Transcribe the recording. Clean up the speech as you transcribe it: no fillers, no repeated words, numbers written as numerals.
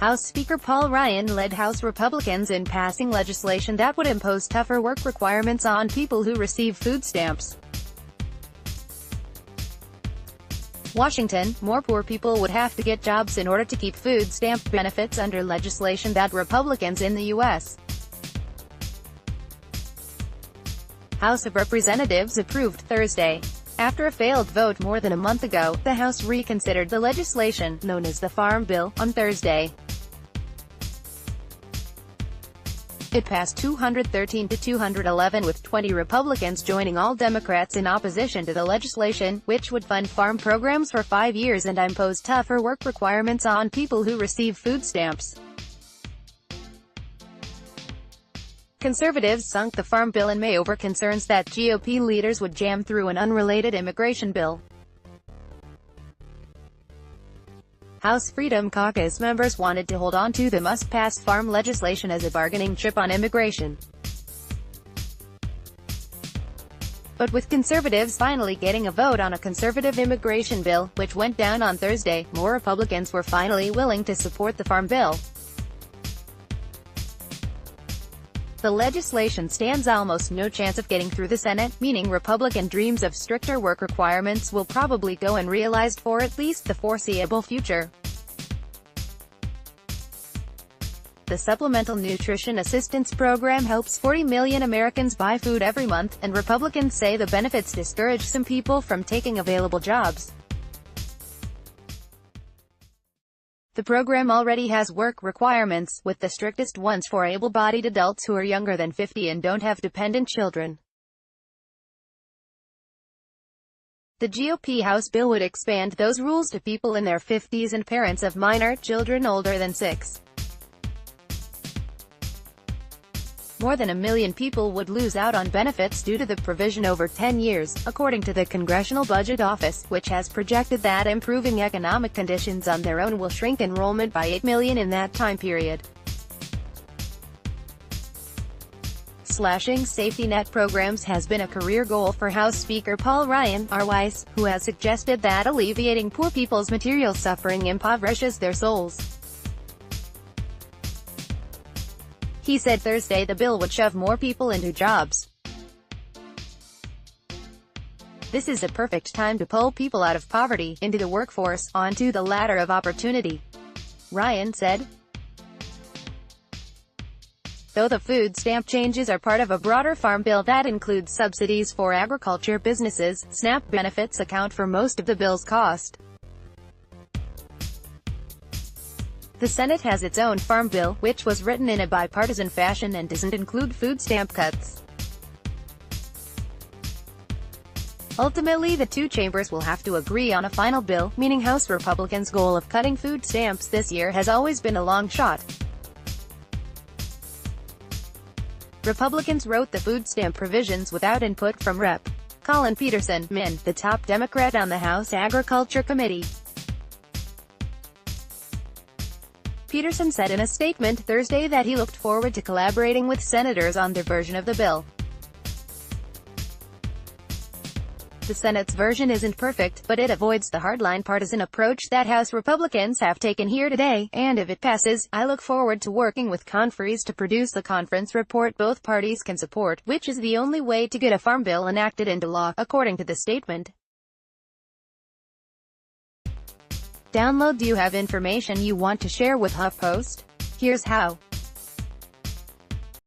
House Speaker Paul Ryan led House Republicans in passing legislation that would impose tougher work requirements on people who receive food stamps. Washington, more poor people would have to get jobs in order to keep food stamp benefits under legislation that Republicans in the U.S. House of Representatives approved Thursday. After a failed vote more than a month ago, the House reconsidered the legislation, known as the Farm Bill, on Thursday. It passed 213 to 211 with 20 Republicans joining all Democrats in opposition to the legislation, which would fund farm programs for 5 years and impose tougher work requirements on people who receive food stamps. Conservatives sunk the Farm Bill in May over concerns that GOP leaders would jam through an unrelated immigration bill. House Freedom Caucus members wanted to hold on to the must-pass farm legislation as a bargaining chip on immigration. But with conservatives finally getting a vote on a conservative immigration bill, which went down on Thursday, more Republicans were finally willing to support the Farm Bill. The legislation stands almost no chance of getting through the Senate, meaning Republican dreams of stricter work requirements will probably go unrealized for at least the foreseeable future. The Supplemental Nutrition Assistance Program helps 40 million Americans buy food every month, and Republicans say the benefits discourage some people from taking available jobs. The program already has work requirements, with the strictest ones for able-bodied adults who are younger than 50 and don't have dependent children. The GOP House bill would expand those rules to people in their 50s and parents of minor children older than 6. More than 1 million people would lose out on benefits due to the provision over 10 years, according to the Congressional Budget Office, which has projected that improving economic conditions on their own will shrink enrollment by 8 million in that time period. Slashing safety net programs has been a career goal for House Speaker Paul Ryan, RYS, who has suggested that alleviating poor people's material suffering impoverishes their souls. He said Thursday the bill would shove more people into jobs. This is a perfect time to pull people out of poverty, into the workforce, onto the ladder of opportunity, Ryan said. Though the food stamp changes are part of a broader farm bill that includes subsidies for agriculture businesses, SNAP benefits account for most of the bill's cost. The Senate has its own farm bill, which was written in a bipartisan fashion and doesn't include food stamp cuts. Ultimately, the two chambers will have to agree on a final bill, meaning House Republicans' goal of cutting food stamps this year has always been a long shot. Republicans wrote the food stamp provisions without input from Rep. Collin Peterson, MN, the top Democrat on the House Agriculture Committee. Peterson said in a statement Thursday that he looked forward to collaborating with senators on their version of the bill. The Senate's version isn't perfect, but it avoids the hardline partisan approach that House Republicans have taken here today, and if it passes, I look forward to working with conferees to produce a conference report both parties can support, which is the only way to get a farm bill enacted into law, according to the statement. Download. Do you have information you want to share with HuffPost? Here's how.